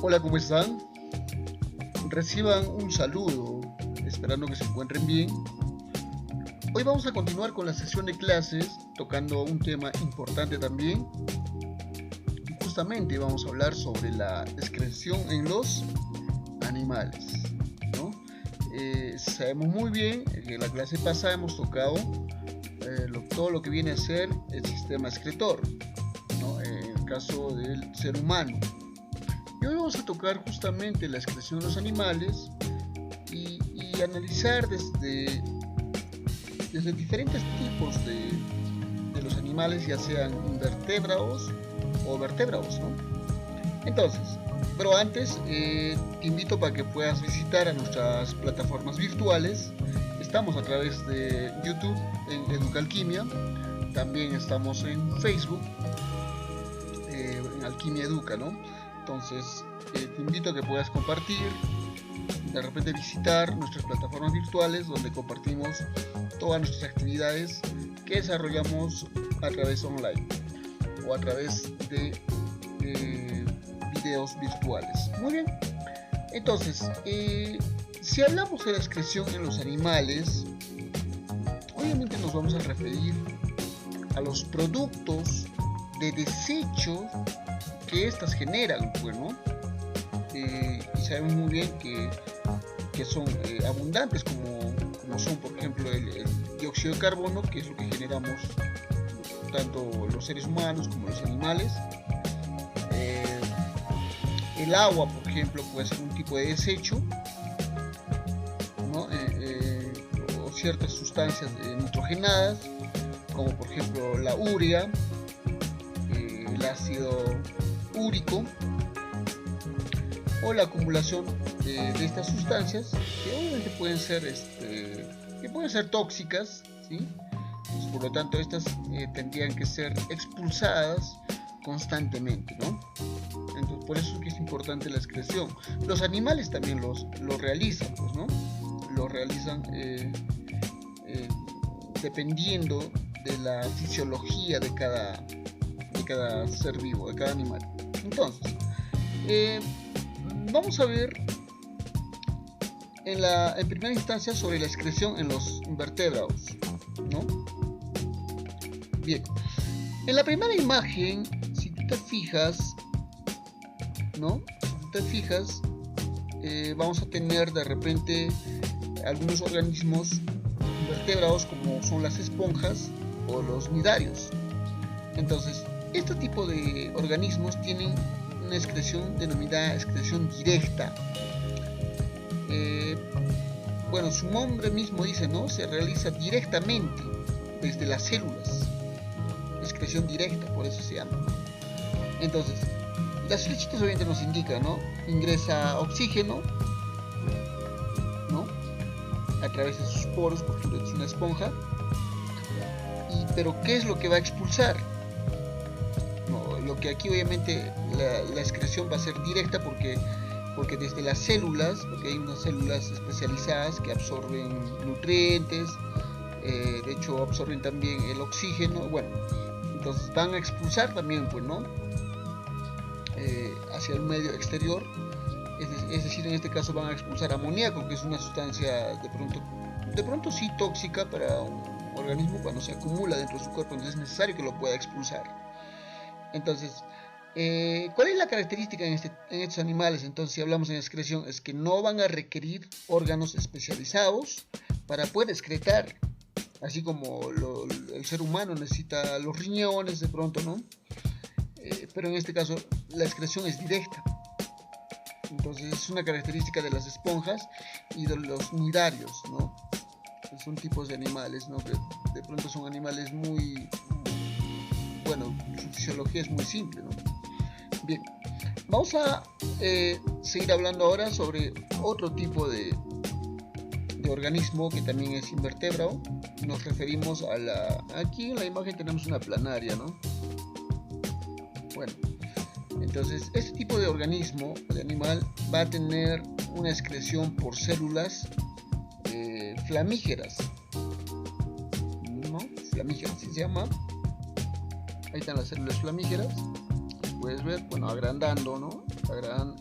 Hola, ¿cómo están? Reciban un saludo, esperando que se encuentren bien. Hoy vamos a continuar con la sesión de clases, tocando un tema importante también. Justamente vamos a hablar sobre la excreción en los animales, ¿no? Sabemos muy bien que en la clase pasada hemos tocado todo lo que viene a ser el sistema excretor, ¿no? En el caso del ser humano. Y hoy vamos a tocar justamente la excreción de los animales y analizar desde diferentes tipos de los animales, ya sean invertebrados o vertebrados, ¿no? Entonces, pero antes te invito para que puedas visitar a nuestras plataformas virtuales. Estamos a través de YouTube en Educalquimia, también estamos en Facebook, en Alquimia Educa, ¿no? Entonces te invito a que puedas compartir, de repente visitar nuestras plataformas virtuales donde compartimos todas nuestras actividades que desarrollamos a través online o a través de videos virtuales. Muy bien, entonces si hablamos de la excreción en los animales, obviamente nos vamos a referir a los productos de desecho que estas generan, pues, ¿no? Y sabemos muy bien que son abundantes, como son, por ejemplo, el dióxido de carbono, que es lo que generamos tanto los seres humanos como los animales. El agua, por ejemplo, puede ser un tipo de desecho, ¿no? O ciertas sustancias nitrogenadas, como por ejemplo la urea, el ácido úrico, o la acumulación de estas sustancias que obviamente pueden ser tóxicas, ¿sí? Pues, por lo tanto, estas tendrían que ser expulsadas constantemente, ¿no? Entonces, por eso es que es importante la excreción. Los animales también lo realizan, pues, ¿no? Lo realizan dependiendo de la fisiología de cada ser vivo, de cada animal. Entonces, vamos a ver en primera instancia sobre la excreción en los invertebrados, ¿no? Bien, en la primera imagen, si tú te fijas, ¿no? Si tú te fijas, vamos a tener de repente algunos organismos invertebrados como son las esponjas o los nidarios. Entonces, este tipo de organismos tienen una excreción denominada excreción directa. Bueno, su nombre mismo dice, ¿no? Se realiza directamente desde las células. Excreción directa, por eso se llama. Entonces, las flechitas obviamente nos indican, ¿no? Ingresa oxígeno, ¿no? A través de sus poros, porque es una esponja. Pero ¿qué es lo que va a expulsar? Lo que aquí obviamente la excreción va a ser directa porque desde las células, porque hay unas células especializadas que absorben nutrientes, de hecho absorben también el oxígeno, bueno, entonces van a expulsar también, pues, ¿no? Hacia el medio exterior, es decir, en este caso van a expulsar amoníaco, que es una sustancia de pronto sí tóxica para un organismo cuando se acumula dentro de su cuerpo, entonces es necesario que lo pueda expulsar. Entonces, ¿cuál es la característica en estos animales? Entonces, si hablamos en excreción, es que no van a requerir órganos especializados para poder excretar, así como el ser humano necesita los riñones de pronto, ¿no? Pero en este caso, la excreción es directa. Entonces, es una característica de las esponjas y de los nidarios, ¿no? Son tipos de animales, ¿no? Que de pronto son animales muy... Bueno, su fisiología es muy simple, ¿no? Bien, vamos a seguir hablando ahora sobre otro tipo de organismo que también es invertebrado. Nos referimos aquí en la imagen tenemos una planaria, ¿no? Bueno, entonces este tipo de organismo, de animal, va a tener una excreción por células flamígeras, ¿no? Flamígeras, ¿sí se llama? Ahí están las células flamígeras. puedes ver, bueno, agrandando, ¿no?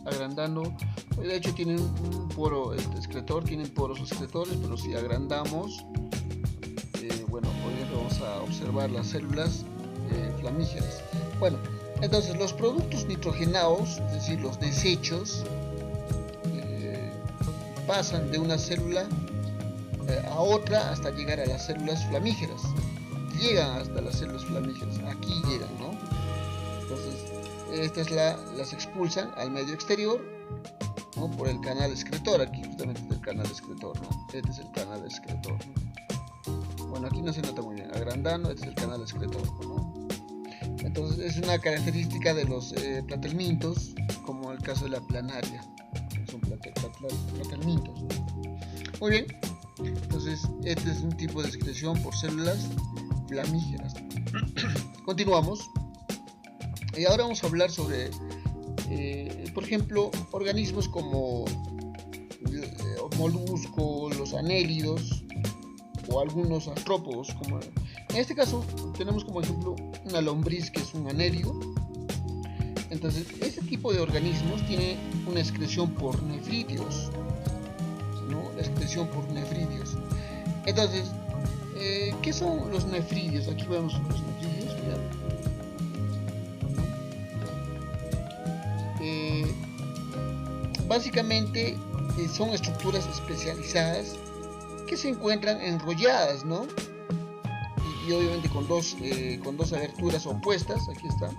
Agrandando. De hecho tienen un poro excretor, tienen poros excretores, pero si agrandamos, bueno, hoy vamos a observar las células flamígeras. Bueno, entonces los productos nitrogenados, es decir, los desechos, pasan de una célula a otra hasta llegar a las células flamígeras. Llegan hasta las células flamígeras, aquí llegan, ¿no? Entonces, estas las expulsan al medio exterior, ¿no? Por el canal excretor. Aquí justamente es el canal excretor, ¿no? Este es el canal excretor, ¿no? Bueno, aquí no se nota muy bien, agrandando, este es el canal excretor, ¿no? Entonces es una característica de los platelmintos, como el caso de la planaria, son platelmintos, ¿no? Muy bien, entonces este es un tipo de excreción por células flamígeras. Continuamos y ahora vamos a hablar sobre por ejemplo, organismos como moluscos, los anélidos o algunos artrópodos, como en este caso tenemos como ejemplo una lombriz que es un anélido. Entonces este tipo de organismos tiene una excreción por nefridios, ¿no? La excreción por nefridios. Entonces, ¿qué son los nefridios? Aquí vemos los nefridios, básicamente son estructuras especializadas que se encuentran enrolladas, ¿no? Y obviamente con dos aberturas opuestas. Aquí está,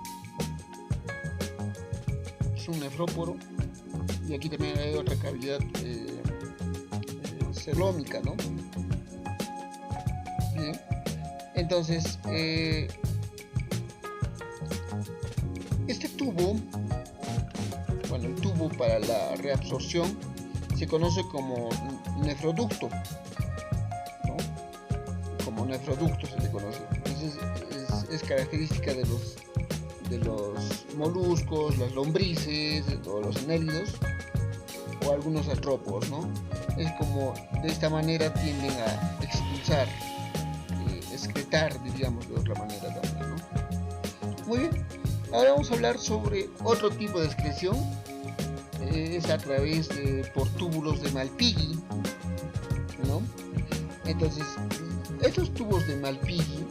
es un nefróporo, y aquí también hay otra cavidad celómica, ¿no? Bien, entonces este tubo, bueno, el tubo para la reabsorción se conoce como nefroducto, ¿no? Como nefroducto se le conoce. Entonces es característica de los moluscos, las lombrices, o los anélidos o algunos artrópodos, ¿no? Es como de esta manera tienden a expulsar, excretar, diríamos de otra manera también, ¿no? Muy bien, ahora vamos a hablar sobre otro tipo de excreción. Es a través por túbulos de Malpighi, ¿no? Entonces estos tubos de Malpighi,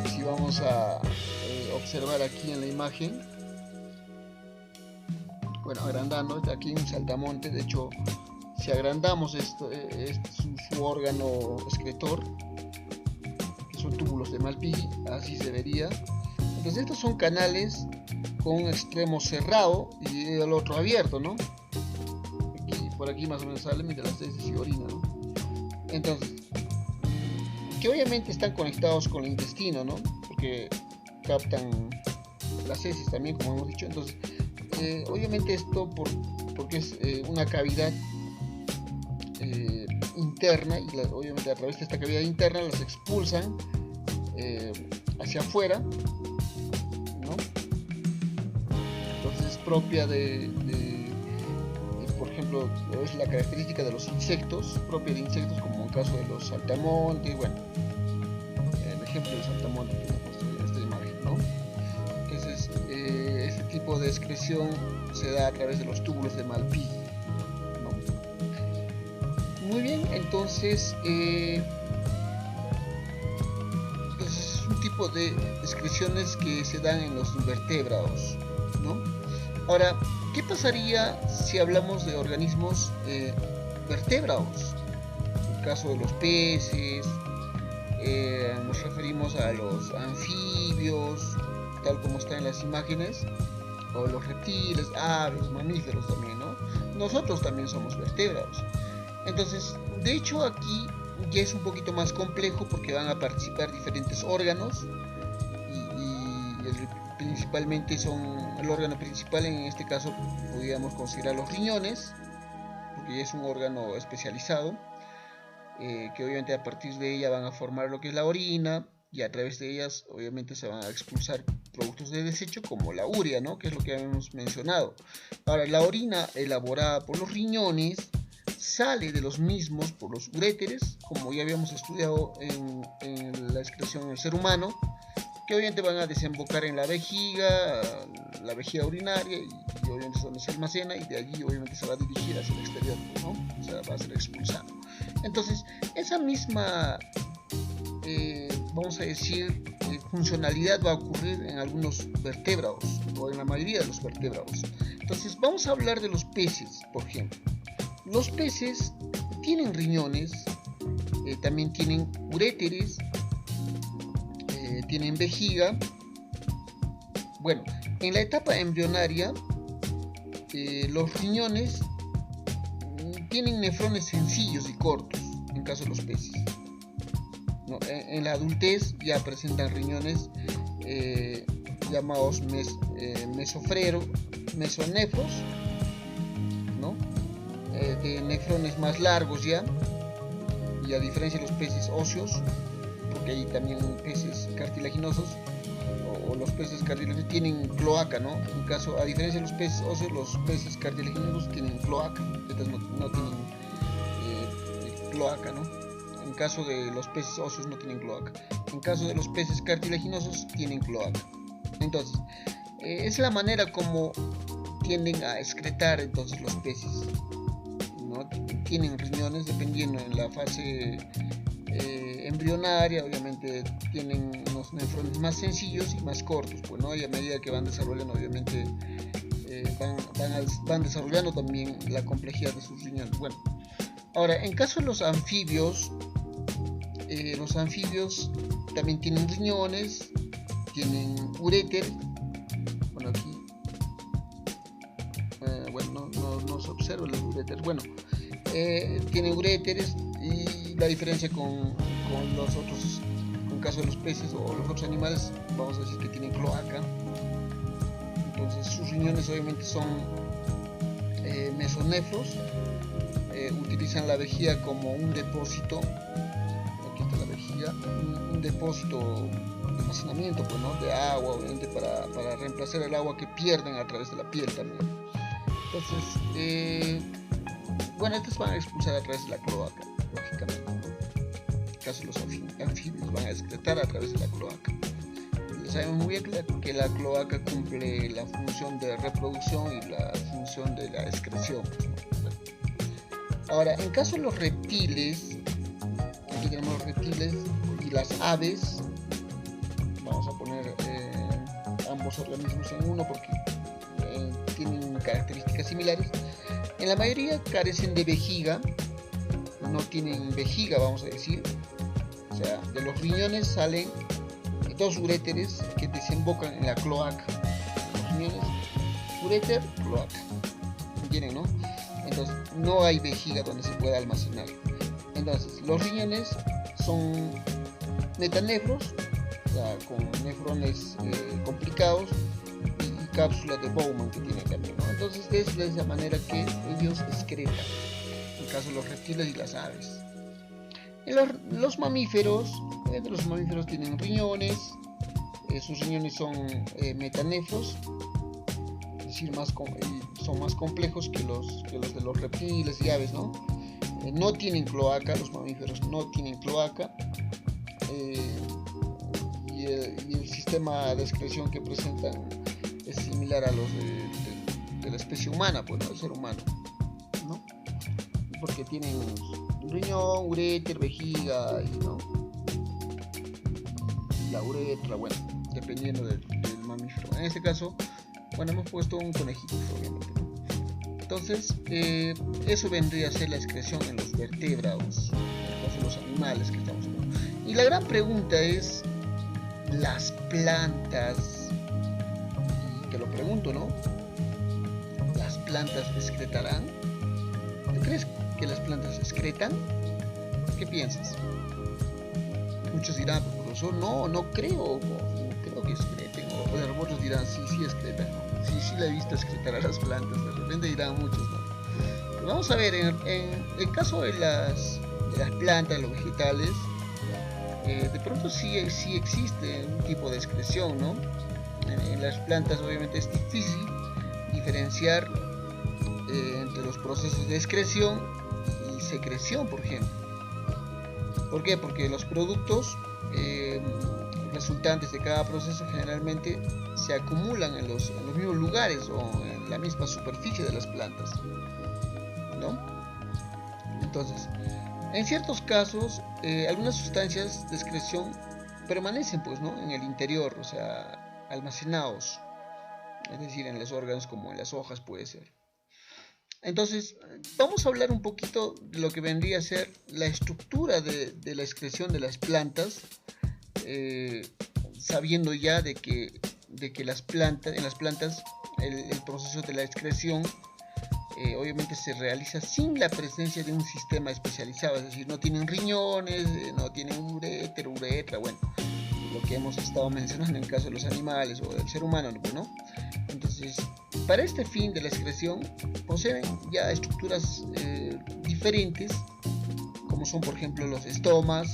si vamos a observar aquí en la imagen, bueno, agrandando, aquí hay un saltamonte. De hecho, si agrandamos su órgano excretor, que son túbulos de Malpighi, así se vería. Entonces estos son canales con un extremo cerrado y el otro abierto, ¿no? Por aquí más o menos sale mientras las heces y orina, ¿no? Entonces, que obviamente están conectados con el intestino, ¿no? Porque captan las heces también, como hemos dicho. Entonces, obviamente esto porque es una cavidad interna, y obviamente a través de esta cavidad interna las expulsan hacia afuera, ¿no? Entonces es propia por ejemplo, es la característica de los insectos, propia de insectos, como en el caso de los saltamontes. Bueno, el ejemplo del saltamonte que hemos puesto en esta imagen, ¿no? Entonces este tipo de excreción se da a través de los túbulos de Malpighi, ¿no? Muy bien, entonces es un tipo de excreciones que se dan en los invertebrados, ¿no? Ahora, ¿qué pasaría si hablamos de organismos vertebrados? En el caso de los peces, nos referimos a los anfibios, tal como está en las imágenes, o los reptiles, aves, mamíferos también, ¿no? Nosotros también somos vertebrados. Entonces, de hecho aquí ya es un poquito más complejo, porque van a participar diferentes órganos y principalmente el órgano principal en este caso podríamos considerar los riñones, porque ya es un órgano especializado, que obviamente a partir de ella van a formar lo que es la orina, y a través de ellas obviamente se van a expulsar productos de desecho como la urea, ¿no? Que es lo que habíamos mencionado. Ahora, la orina elaborada por los riñones sale de los mismos por los uréteres, como ya habíamos estudiado en la excreción del ser humano, que obviamente van a desembocar en la vejiga urinaria, y obviamente es donde se almacena, y de allí obviamente se va a dirigir hacia el exterior, ¿no? O sea, va a ser expulsado. Entonces, esa misma, vamos a decir, funcionalidad va a ocurrir en algunos vertebrados, o en la mayoría de los vertebrados. Entonces, vamos a hablar de los peces, por ejemplo. Los peces tienen riñones, también tienen uréteres, tienen vejiga. Bueno, en la etapa embrionaria, los riñones tienen nefrones sencillos y cortos, en caso de los peces. ¿No? En la adultez ya presentan riñones llamados mesonefros, ¿no? De nefrones más largos ya, y a diferencia de los peces óseos, porque hay también peces cartilaginosos, o los peces cartilaginosos tienen cloaca, ¿no? En caso, a diferencia de los peces óseos, los peces cartilaginosos tienen cloaca, estos no tienen cloaca, ¿no? En caso de los peces óseos no tienen cloaca. En caso de los peces cartilaginosos tienen cloaca. Entonces, es la manera como tienden a excretar entonces los peces, ¿no? Tienen riñones dependiendo en la fase embrionaria, obviamente tienen unos nefrones más sencillos y más cortos, pues, ¿no? Y a medida que van desarrollando, obviamente van desarrollando también la complejidad de sus riñones. Bueno, ahora, en caso de los anfibios también tienen riñones, tienen uréter. Bueno, aquí bueno, no se observa el uréter. Bueno, tienen uréteres, y la diferencia con los otros, en el caso de los peces o los otros animales, vamos a decir que tienen cloaca. Entonces sus riñones obviamente son mesonefros, utilizan la vejiga como un depósito. Aquí está la vejiga, un depósito de almacenamiento, pues, ¿no? De agua, obviamente para reemplazar el agua que pierden a través de la piel también. Entonces, bueno, estos van a expulsar a través de la cloaca, lógicamente. En el caso de los anfibios van a excretar a través de la cloaca. Sabemos muy bien que la cloaca cumple la función de reproducción y la función de la excreción. Bueno. Ahora, en caso de los reptiles, aquí tenemos los reptiles y las aves. Vamos a poner ambos organismos en uno porque tienen características similares. En la mayoría carecen de vejiga, no tienen vejiga, vamos a decir. O sea, de los riñones salen dos uréteres que desembocan en la cloaca. Los riñones, uréter, cloaca. ¿Entienden, no? Entonces, no hay vejiga donde se pueda almacenar. Entonces, los riñones son metanefros, o sea, con nefrones complicados, y cápsulas de Bowman que tienen también, ¿no? Entonces, es de esa manera que ellos excretan, en el caso de los reptiles y las aves. Los mamíferos tienen riñones, sus riñones son metanefros, es decir, son más complejos que los de los reptiles y aves, ¿no? No tienen cloaca, los mamíferos no tienen cloaca, y el sistema de excreción que presentan es similar a los de la especie humana, pues, ¿no? El ser humano, ¿no? Porque tienen riñón, uréter, vejiga, ¿no? La uretra, bueno, dependiendo del mamífero. En este caso, bueno, hemos puesto un conejito, obviamente, ¿no? Entonces, eso vendría a ser la excreción en los vertebrados, en los animales que estamos hablando. Y la gran pregunta es, las plantas, y te lo pregunto, ¿no? ¿Las plantas excretarán? ¿Tú crees que las plantas excretan? ¿Qué piensas? Muchos dirán, profesor, no creo que excreten, o otros dirán, sí excretan, ¿no? Sí la he visto excretar a las plantas, de repente dirán muchos, ¿no? Pero vamos a ver, en el caso de las plantas, los vegetales, de pronto sí existe un tipo de excreción, ¿no? En las plantas obviamente es difícil diferenciar entre los procesos de excreción y secreción, por ejemplo. ¿Por qué? Porque los productos resultantes de cada proceso generalmente se acumulan en los mismos lugares o en la misma superficie de las plantas, ¿no? Entonces, en ciertos casos, algunas sustancias de excreción permanecen, pues, ¿no?, en el interior, o sea, almacenados, es decir, en los órganos como en las hojas puede ser. Entonces, vamos a hablar un poquito de lo que vendría a ser la estructura de la excreción de las plantas, sabiendo ya de que en las plantas el proceso de la excreción obviamente se realiza sin la presencia de un sistema especializado, es decir, no tienen riñones, no tienen uretra, bueno, lo que hemos estado mencionando en el caso de los animales o del ser humano, ¿no? Entonces, para este fin de la excreción poseen ya estructuras diferentes, como son por ejemplo los estomas,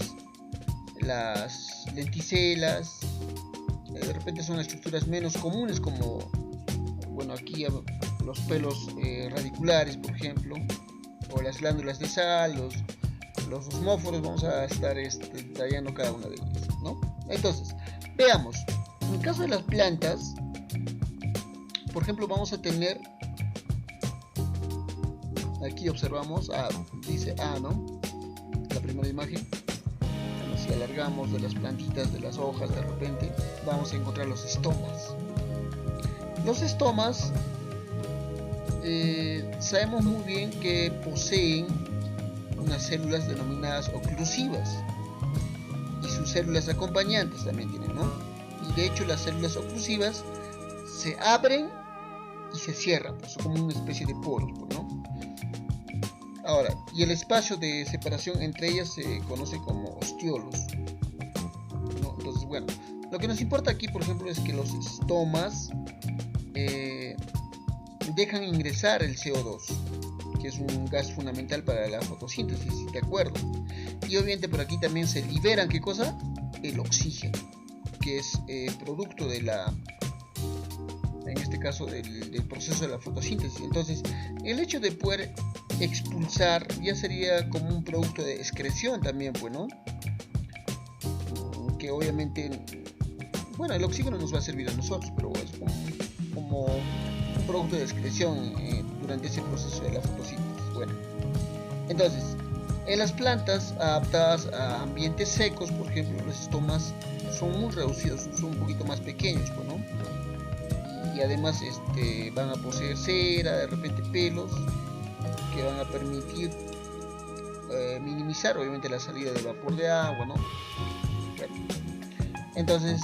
las lenticelas, de repente son estructuras menos comunes como, bueno, aquí los pelos radiculares, por ejemplo, o las glándulas de sal, los osmóforos. Vamos a estar detallando cada una de ellas, ¿no? Entonces, veamos, en el caso de las plantas, por ejemplo, vamos a tener, aquí observamos, dice A, ¿no? La primera imagen. Si alargamos de las plantitas, de las hojas, de repente, vamos a encontrar los estomas. Los estomas, sabemos muy bien que poseen unas células denominadas oclusivas y sus células acompañantes también tienen, ¿no? Y de hecho las células oclusivas se abren y se cierran, pues son como una especie de poros, ¿no? Ahora, y el espacio de separación entre ellas se conoce como osteolos, ¿no? Entonces, bueno, lo que nos importa aquí, por ejemplo, es que los estomas dejan ingresar el CO2, que es un gas fundamental para la fotosíntesis, ¿de acuerdo? Y obviamente por aquí también se liberan, ¿qué cosa? El oxígeno, que es producto de en este caso del proceso de la fotosíntesis. Entonces, el hecho de poder expulsar ya sería como un producto de excreción también, pues, ¿no? Que obviamente, bueno, el oxígeno nos va a servir a nosotros, pero es como un producto de excreción durante ese proceso de la fotosíntesis. Bueno, entonces, en las plantas adaptadas a ambientes secos, por ejemplo, los estomas son muy reducidos, son un poquito más pequeños, pues, ¿no? Y además van a poseer cera, de repente pelos, que van a permitir minimizar obviamente la salida del vapor de agua, ¿no? Bueno, entonces,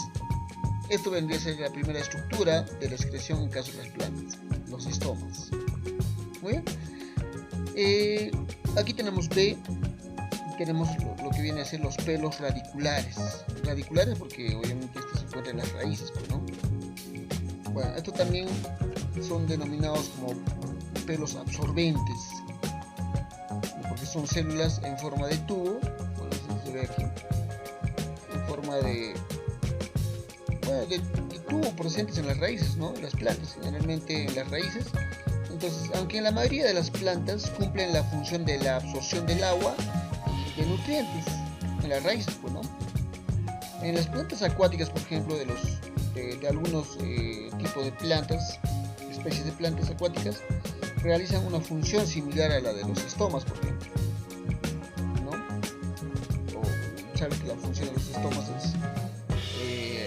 esto vendría a ser la primera estructura de la excreción en caso de las plantas, los estomas. Muy bien. Aquí tenemos B, tenemos lo que viene a ser los pelos radiculares. Radiculares porque obviamente esto se encuentra en las raíces, pues, ¿no? Bueno, estos también son denominados como pelos absorbentes, porque son células en forma de tubo, bueno, se ve aquí, en forma de tubo presentes en las raíces, ¿no? Las plantas, generalmente en las raíces. Entonces, aunque en la mayoría de las plantas cumplen la función de la absorción del agua y de nutrientes en las raíces, pues, ¿no? En las plantas acuáticas, por ejemplo, de algunos tipos de plantas, especies de plantas acuáticas, realizan una función similar a la de los estomas, por ejemplo, ¿no? O saben que la función de los estomas es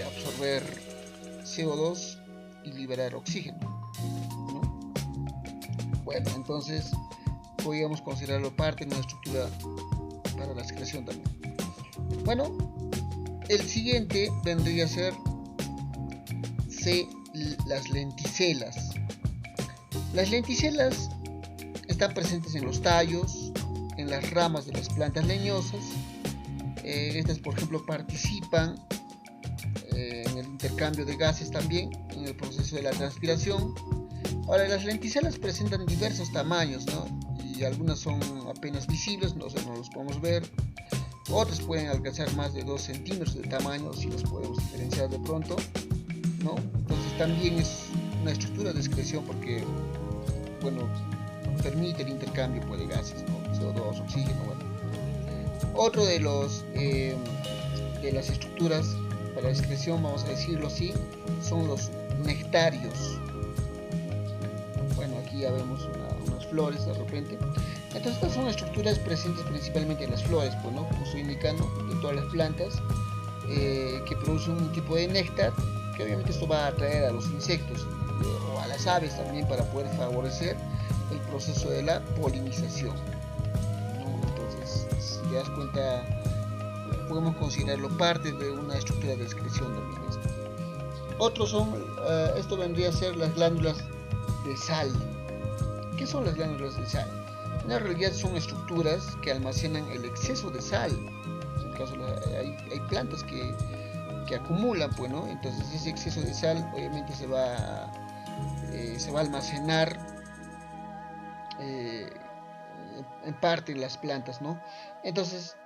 absorber CO2 y liberar oxígeno, ¿no? Bueno, entonces podríamos considerarlo parte de una estructura para la excreción también. Bueno, el siguiente vendría a ser C, las lenticelas. Las lenticelas están presentes en los tallos, en las ramas de las plantas leñosas. Estas, por ejemplo, participan en el intercambio de gases también, en el proceso de la transpiración. Ahora, las lenticelas presentan diversos tamaños, ¿no? Y algunas son apenas visibles, no los podemos ver. Otras pueden alcanzar más de 2 centímetros de tamaño, si los podemos diferenciar de pronto, ¿no? Entonces también es una estructura de excreción porque, bueno, permite el intercambio pues, de gases, ¿no? CO2, oxígeno, bueno. Otro de las estructuras para la excreción, vamos a decirlo así, son los nectarios. Bueno, aquí ya vemos unas flores de repente. Entonces estas son estructuras presentes principalmente en las flores, pues, ¿no? Como estoy indicando, de todas las plantas que producen un tipo de néctar, que obviamente esto va a atraer a los insectos o a las aves también para poder favorecer el proceso de la polinización, ¿no? Entonces, si te das cuenta, podemos considerarlo parte de una estructura de excreción también esto. Otros son, esto vendría a ser las glándulas de sal. ¿Qué son las glándulas de sal? En realidad son estructuras que almacenan el exceso de sal. En el caso hay plantas que acumulan, pues, ¿no? Entonces ese exceso de sal obviamente se va a almacenar en parte en las plantas, ¿no? Entonces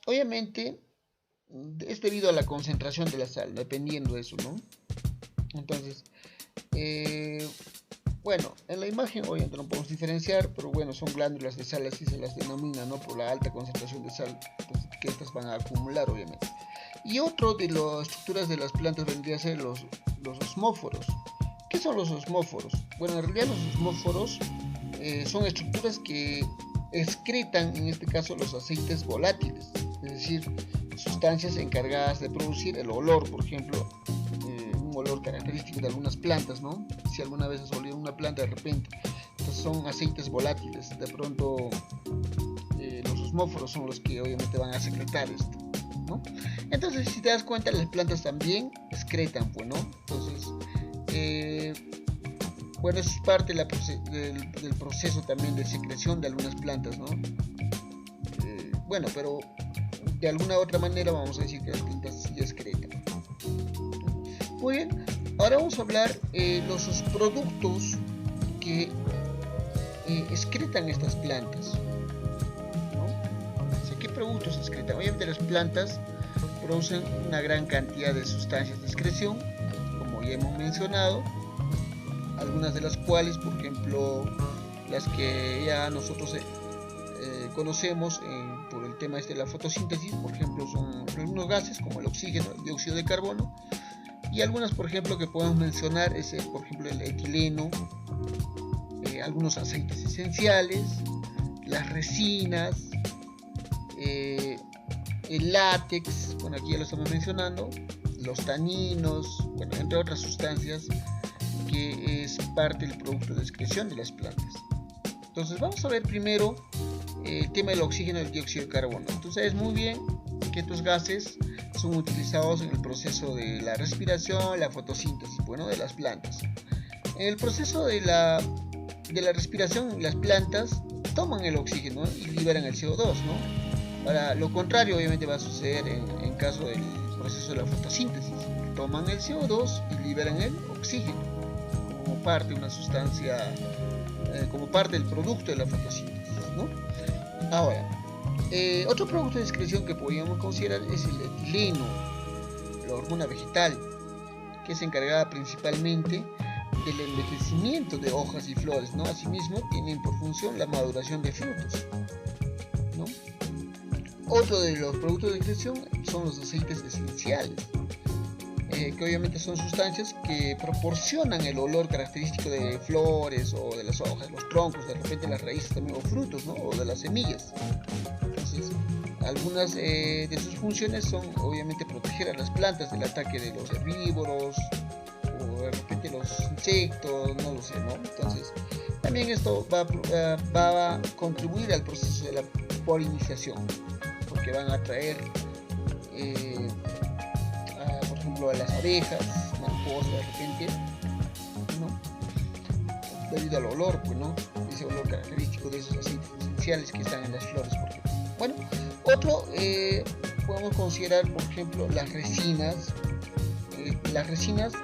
obviamente es debido a la concentración de la sal, dependiendo de eso, ¿no? Entonces bueno, en la imagen obviamente no podemos diferenciar, pero bueno, son glándulas de sal, así se las denomina, ¿no? Por la alta concentración de sal pues, que estas van a acumular, obviamente. Y otro de las estructuras de las plantas vendría a ser los osmóforos. ¿Qué son los osmóforos? Bueno, en realidad los osmóforos son estructuras que excretan, en este caso, los aceites volátiles, es decir, sustancias encargadas de producir el olor, por ejemplo, un olor característico de algunas plantas, ¿no? Si alguna vez has olido una planta de repente, entonces son aceites volátiles. De pronto los osmóforos son los que obviamente van a secretar esto, ¿no? Entonces, si te das cuenta, las plantas también excretan, pues, ¿no? Entonces, bueno, eso es parte del proceso también de secreción de algunas plantas, ¿no? Bueno, pero de alguna otra manera vamos a decir que las plantas sí excretan. Muy bien, ahora vamos a hablar los productos que excretan estas plantas, ¿no? O sea, ¿qué productos excretan? Obviamente las plantas producen una gran cantidad de sustancias de excreción, como ya hemos mencionado, algunas de las cuales, por ejemplo, las que ya nosotros conocemos por el tema de la fotosíntesis, por ejemplo, son algunos gases como el oxígeno, el dióxido de carbono, y algunas, por ejemplo, que podemos mencionar es, por ejemplo, el etileno, algunos aceites esenciales, las resinas, el látex, bueno, aquí ya lo estamos mencionando, los taninos, bueno, entre otras sustancias que es parte del producto de excreción de las plantas. Entonces vamos a ver primero el tema del oxígeno y el dióxido de carbono. Tú sabes muy bien que estos gases son utilizados en el proceso de la respiración, la fotosíntesis, bueno, de las plantas. En el proceso de la respiración, las plantas toman el oxígeno y liberan el CO2, ¿no? Para lo contrario, obviamente va a suceder en caso del proceso de la fotosíntesis. Toman el CO2 y liberan el oxígeno como parte de una sustancia, como parte del producto de la fotosíntesis, ¿no? Ahora, otro producto de excreción que podríamos considerar es el etileno, la hormona vegetal, que es encargada principalmente del envejecimiento de hojas y flores, ¿no? Asimismo, tienen por función la maduración de frutos, ¿no? Otro de los productos de excreción son los aceites esenciales, que obviamente son sustancias que proporcionan el olor característico de flores o de las hojas, los troncos, de repente las raíces también, o frutos, ¿no? O de las semillas. Entonces, algunas de sus funciones son obviamente proteger a las plantas del ataque de los herbívoros o de repente los insectos, no lo sé, ¿no? Entonces, también esto va a contribuir al proceso de la polinización, porque van a atraer por ejemplo a las abejas, mariposas de repente, ¿no? Debido al olor, pues, ¿no? Ese olor característico de esos aceites esenciales que están en las flores, por ejemplo. Bueno, otro podemos considerar, por ejemplo, las resinas. Las resinas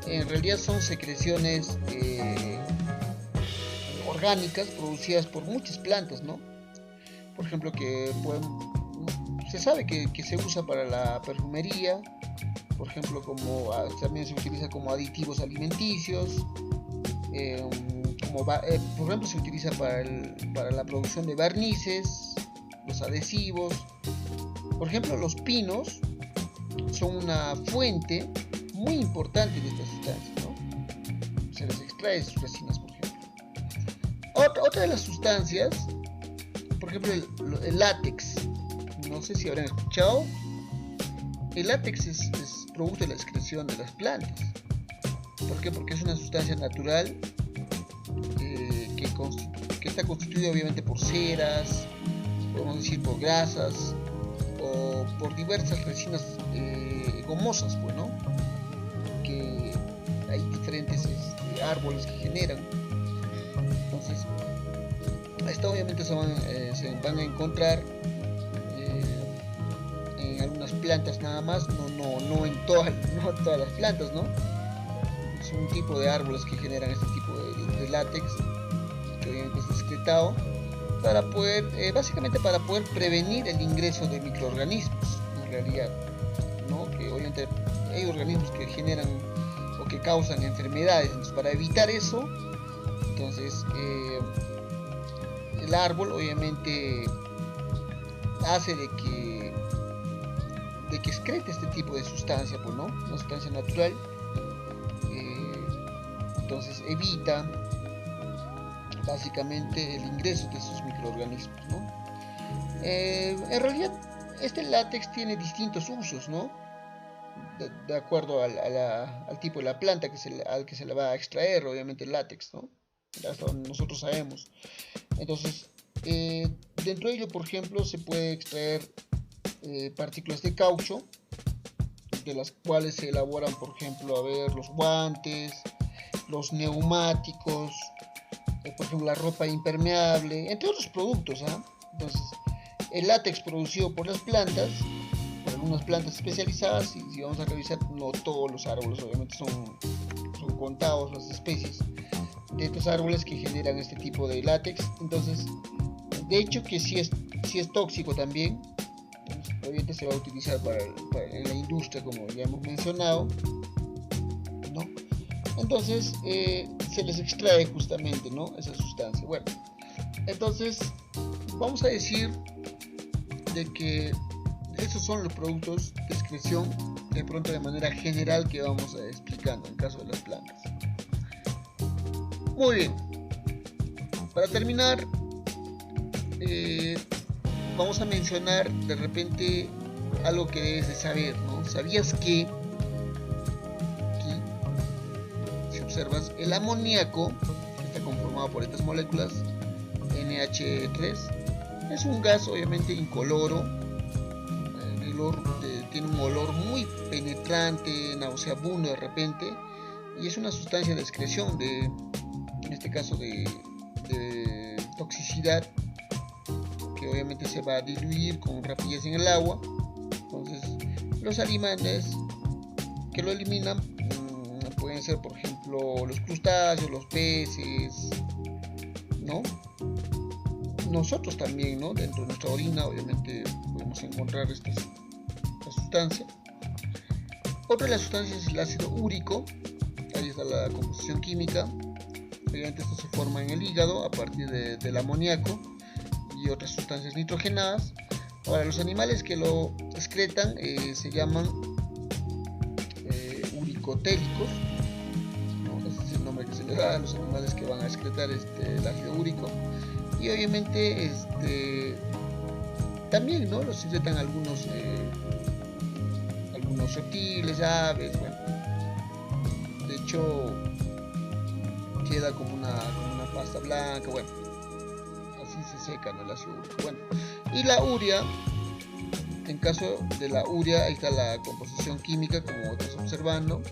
en realidad son secreciones orgánicas producidas por muchas plantas, ¿no? Por ejemplo, se sabe que se usa para la perfumería, por ejemplo, también se utiliza como aditivos alimenticios, por ejemplo, se utiliza para la producción de barnices, los adhesivos. Por ejemplo, los pinos son una fuente muy importante de estas sustancias, ¿no? Se les extrae sus resinas, por ejemplo. Otra de las sustancias, por ejemplo, el látex. No sé si habrán escuchado. El látex es producto de la excreción de las plantas. ¿Por qué? Porque es una sustancia natural que está constituida obviamente por ceras, podemos decir por grasas o por diversas resinas gomosas, pues, ¿no? Que hay diferentes árboles que generan. Entonces, esto obviamente se van a encontrar en algunas plantas nada más, no en todas las plantas, ¿no? Es un tipo de árboles que generan este tipo de látex, que obviamente es excretado para poder, básicamente para poder prevenir el ingreso de microorganismos, en realidad, ¿no? Que obviamente hay organismos que generan o que causan enfermedades. Entonces, para evitar eso, entonces el árbol obviamente hace de que excrete este tipo de sustancia, pues, ¿no? Una sustancia natural. Entonces evita básicamente el ingreso de esos microorganismos, ¿no? En realidad este látex tiene distintos usos, ¿no? De acuerdo al tipo de la planta al que se le va a extraer, obviamente, el látex, ¿no? Hasta donde nosotros sabemos. Entonces, dentro de ello, por ejemplo, se puede extraer partículas de caucho, de las cuales se elaboran, por ejemplo, los guantes, los neumáticos, por ejemplo, la ropa impermeable, entre otros productos, ¿eh? Entonces, el látex producido por las plantas, por algunas plantas especializadas, y si vamos a revisar, no todos los árboles, obviamente son contados las especies de estos árboles que generan este tipo de látex. Entonces, de hecho que sí es tóxico también. Entonces, obviamente se va a utilizar en la industria, como ya hemos mencionado, ¿no? Entonces se les extrae justamente, ¿no?, esa sustancia. Bueno, entonces vamos a decir de que esos son los productos de excreción, de pronto de manera general, que vamos explicando en caso de las plantas. Muy bien, para terminar, vamos a mencionar de repente algo que debes de saber, ¿no? ¿Sabías que aquí, si observas, el amoníaco, que está conformado por estas moléculas NH3, es un gas obviamente incoloro, tiene un olor muy penetrante, nauseabundo de repente, y es una sustancia de excreción, en este caso de toxicidad, que obviamente se va a diluir con rapidez en el agua. Entonces, los animales que lo eliminan pueden ser, por ejemplo, los crustáceos, los peces, ¿no? Nosotros también, ¿no? Dentro de nuestra orina obviamente podemos encontrar esta sustancia. Otra de las sustancias es el ácido úrico. Ahí está la composición química. Obviamente esto se forma en el hígado a partir del amoníaco y otras sustancias nitrogenadas. Ahora, los animales que lo excretan se llaman uricotélicos, ¿no? Ese es el nombre que se le da a los animales que van a excretar el ácido úrico. Y obviamente también, ¿no?, los excretan algunos reptiles, aves. Bueno, de hecho queda como una pasta blanca. Bueno, así se seca, ¿no?, el ácido úrico. Bueno, y la urea, en caso de la urea, ahí está la composición química, como estás observando.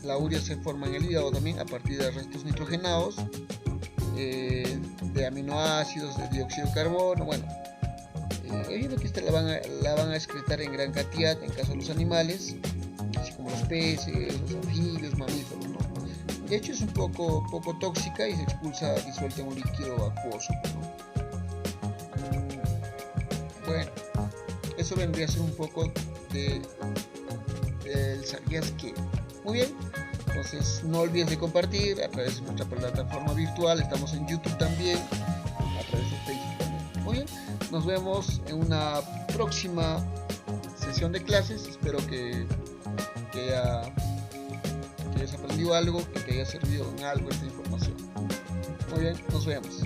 La urea se forma en el hígado también a partir de restos nitrogenados, de aminoácidos, de dióxido de carbono. Bueno, obviamente esta la van a excretar en gran cantidad en caso de los animales, así como los peces, los anfibios, mamíferos, ¿no? De hecho es un poco tóxica y se expulsa disuelta en un líquido acuoso, ¿no? Bueno, eso vendría a ser un poco del ¿sabías qué? Muy bien, entonces no olvides de compartir a través de nuestra plataforma virtual. Estamos en YouTube también, a través de Facebook también. Muy bien, nos vemos en una próxima sesión. sesión de clases. Espero que hayas aprendido algo, que te haya servido en algo esta información. Muy bien, nos vemos.